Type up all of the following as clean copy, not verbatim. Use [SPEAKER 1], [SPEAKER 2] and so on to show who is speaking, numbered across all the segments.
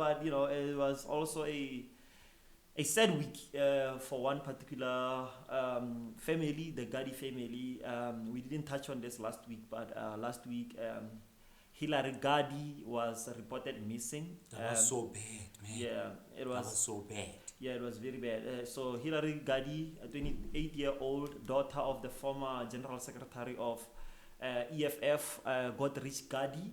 [SPEAKER 1] But it was also a sad week for one particular family, the Gardee family. We didn't touch on this last week, but last week Hillary Gardee was reported missing.
[SPEAKER 2] That was so bad, man.
[SPEAKER 1] Yeah, it
[SPEAKER 2] That was
[SPEAKER 1] was.
[SPEAKER 2] so bad.
[SPEAKER 1] Yeah, it was very bad. So Hillary Gardee, a 28-year-old daughter of the former General Secretary of EFF, Godrich Gardee,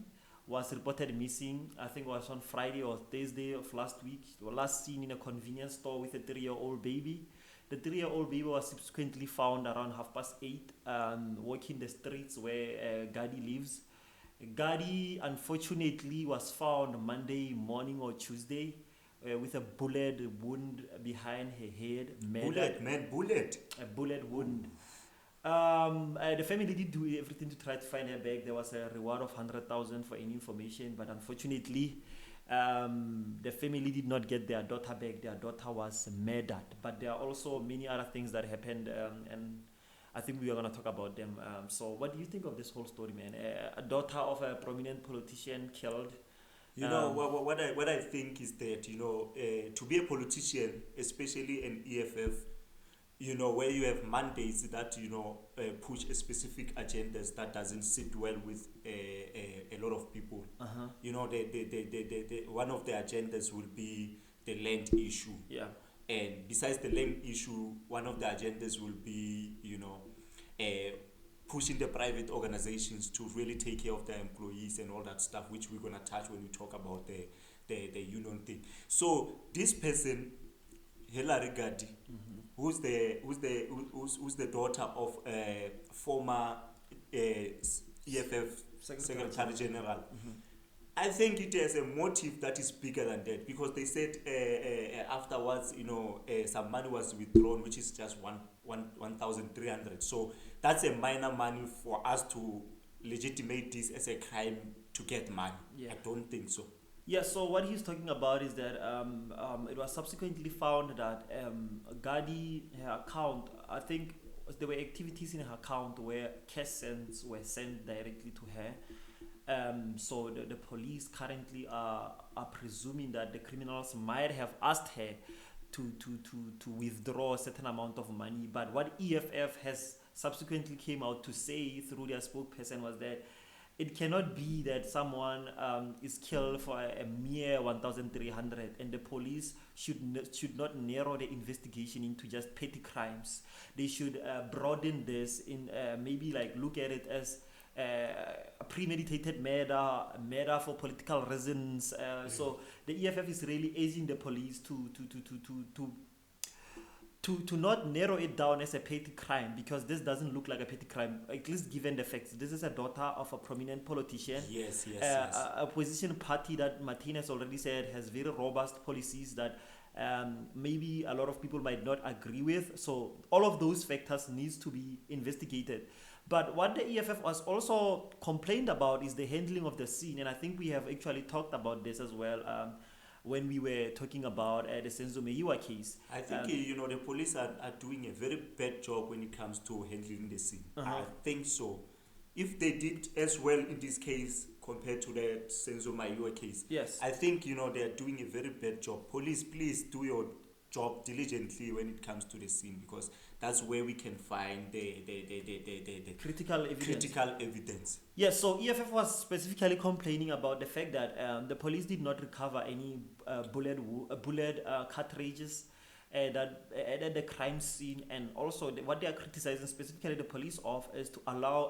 [SPEAKER 1] was reported missing. I think it was on Friday or Thursday of last week. Or last seen in a convenience store with a 3-year-old baby. The 3-year-old baby was subsequently found around 8:30, walking the streets where Gardee lives. Gardee unfortunately was found Monday morning or Tuesday with a bullet wound behind her head,
[SPEAKER 2] Bullet, man, bullet.
[SPEAKER 1] a bullet wound. The family did do everything to try to find her back. There was a reward of 100,000 for any information, but unfortunately, the family did not get their daughter back. Their daughter was murdered. But there are also many other things that happened, and I think we are going to talk about them. So, what do you think of this whole story, man? A daughter of a prominent politician killed.
[SPEAKER 2] You know
[SPEAKER 1] Um,
[SPEAKER 2] what I think is that to be a politician, especially an EFF, where you have mandates that push a specific agendas that doesn't sit well with a lot of people.
[SPEAKER 1] uh-huh.
[SPEAKER 2] One of the agendas will be the land issue,
[SPEAKER 1] Yeah.
[SPEAKER 2] and besides the land issue, one of the agendas will be uh, pushing the private organizations to really take care of their employees and all that stuff, which we're gonna touch when we talk about the union thing. So this person, Hillary Gardee,
[SPEAKER 1] Mm-hmm.
[SPEAKER 2] who's the daughter of former EFF Secretary General.
[SPEAKER 1] Mm-hmm.
[SPEAKER 2] I think it has a motive that is bigger than that, because they said afterwards, some money was withdrawn, which is just 1,300. So that's a minor money for us to legitimate this as a crime to get money.
[SPEAKER 1] Yeah.
[SPEAKER 2] I don't think so.
[SPEAKER 1] Yeah, so what he's talking about is that it was subsequently found that Gadi, her account, I think there were activities in her account where cash sends were sent directly to her. So the police currently are presuming that the criminals might have asked her to withdraw a certain amount of money. But what EFF has subsequently came out to say through their spokesperson was that it cannot be that someone is killed for a mere 1,300, and the police should not narrow the investigation into just petty crimes. They should broaden this in maybe like look at it as a premeditated murder for political reasons. So the EFF is really urging the police to not narrow it down as a petty crime, because this doesn't look like a petty crime, at least given the facts. This is a daughter of a prominent politician.
[SPEAKER 2] Yes, yes,
[SPEAKER 1] A
[SPEAKER 2] yes.
[SPEAKER 1] opposition party that Martin has already said has very robust policies that maybe a lot of people might not agree with. So all of those factors needs to be investigated. But what the EFF was also complained about is the handling of the scene, and I think we have actually talked about this as well. When we were talking about the Senzo Meyiwa case.
[SPEAKER 2] I think the police are doing a very bad job when it comes to handling the scene.
[SPEAKER 1] Uh-huh.
[SPEAKER 2] I think so. If they did as well in this case compared to the Senzo Mayiwa case,
[SPEAKER 1] Yes.
[SPEAKER 2] I think they are doing a very bad job. Police, please do your job diligently when it comes to the scene, because that's where we can find the
[SPEAKER 1] Critical evidence.
[SPEAKER 2] critical evidence.
[SPEAKER 1] Yes, so EFF was specifically complaining about the fact that the police did not recover any bullet cartridges that at the crime scene, and also what they are criticizing specifically the police of is to allow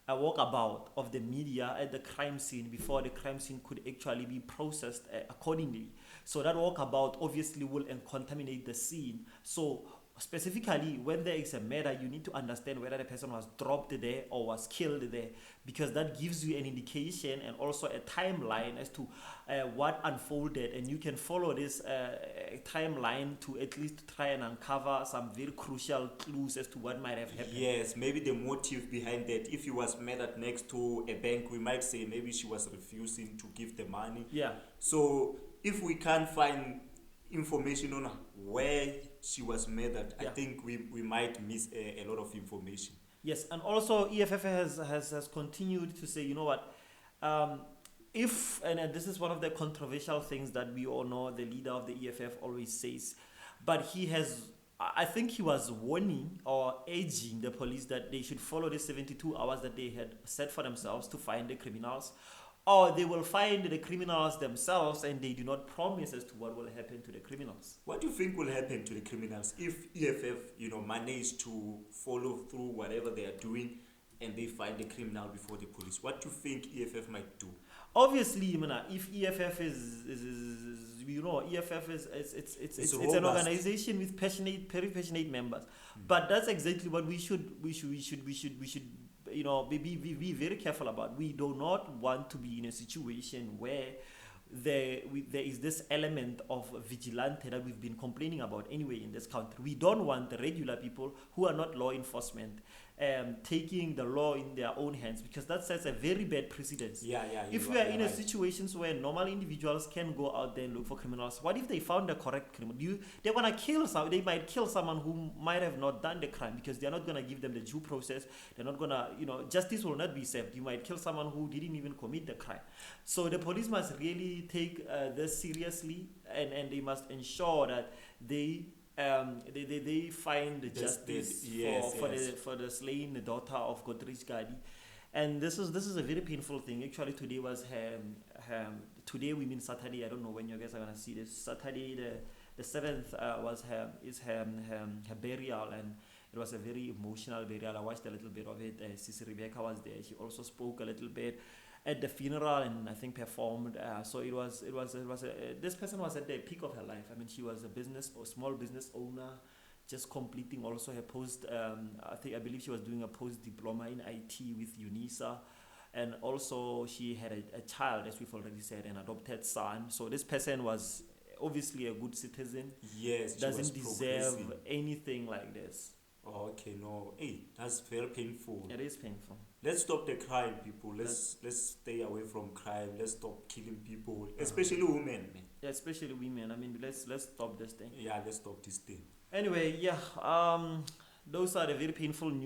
[SPEAKER 1] a walkabout of the media at the crime scene before the crime scene could actually be processed accordingly. So that walkabout obviously will contaminate the scene. So specifically, when there is a murder, you need to understand whether the person was dropped there or was killed there, because that gives you an indication and also a timeline as to what unfolded, and you can follow this timeline to at least try and uncover some very crucial clues as to what might have happened.
[SPEAKER 2] Yes, maybe the motive behind that. If you was murdered next to a bank, we might say maybe she was refusing to give the money.
[SPEAKER 1] Yeah.
[SPEAKER 2] So if we can't find information on where she was murdered, I
[SPEAKER 1] Yeah.
[SPEAKER 2] think we might miss a lot of information.
[SPEAKER 1] Yes, and also EFF has continued to say, you know what, if, and this is one of the controversial things that we all know, the leader of the EFF always says, but he has, I think he was warning or urging the police that they should follow the 72 hours that they had set for themselves to find the criminals, or they will find the criminals themselves and they do not promise as to what will happen to the criminals.
[SPEAKER 2] What do you think will happen to the criminals if EFF, manage to follow through whatever they are doing and they find the criminal before the police? What do you think EFF might do?
[SPEAKER 1] Obviously, if EFF EFF is it's an
[SPEAKER 2] robust.
[SPEAKER 1] organization with very passionate members. But that's exactly what we should be very careful about. We do not want to be in a situation where there is this element of vigilante that we've been complaining about anyway in this country. We don't want the regular people who are not law enforcement taking the law in their own hands, because that sets a very bad precedence. If we are in a situations where normal individuals can go out there and look for criminals, what if they found the correct criminal? They're gonna kill some. They might kill someone who might have not done the crime, because they're not gonna give them the due process. They're not gonna, justice will not be served. You might kill someone who didn't even commit the crime. So the police must really take this seriously, and they must ensure that they find justice for the slain daughter of Gardee. And this is a very painful thing. Actually, today was today, we mean Saturday. I don't know when you guys are gonna see this. Saturday, the 7th was her burial, and it was a very emotional burial. I watched a little bit of it. Sissy Rebecca was there. She also spoke a little bit at the funeral, and I think performed. So this person was at the peak of her life. I mean, she was a small business owner, just completing also her post. I believe she was doing a post diploma in IT with UNISA, and also she had a child, as we've already said, an adopted son. So this person was obviously a good citizen.
[SPEAKER 2] Yes,
[SPEAKER 1] doesn't deserve anything like this.
[SPEAKER 2] Oh, okay, no. Hey, that's very painful.
[SPEAKER 1] It is painful.
[SPEAKER 2] Let's stop the crime, people. Let's stay away from crime. Let's stop killing people, especially women, man.
[SPEAKER 1] Yeah, especially women. I mean, let's stop this thing.
[SPEAKER 2] Yeah, let's stop this thing.
[SPEAKER 1] Anyway, those are the very painful news.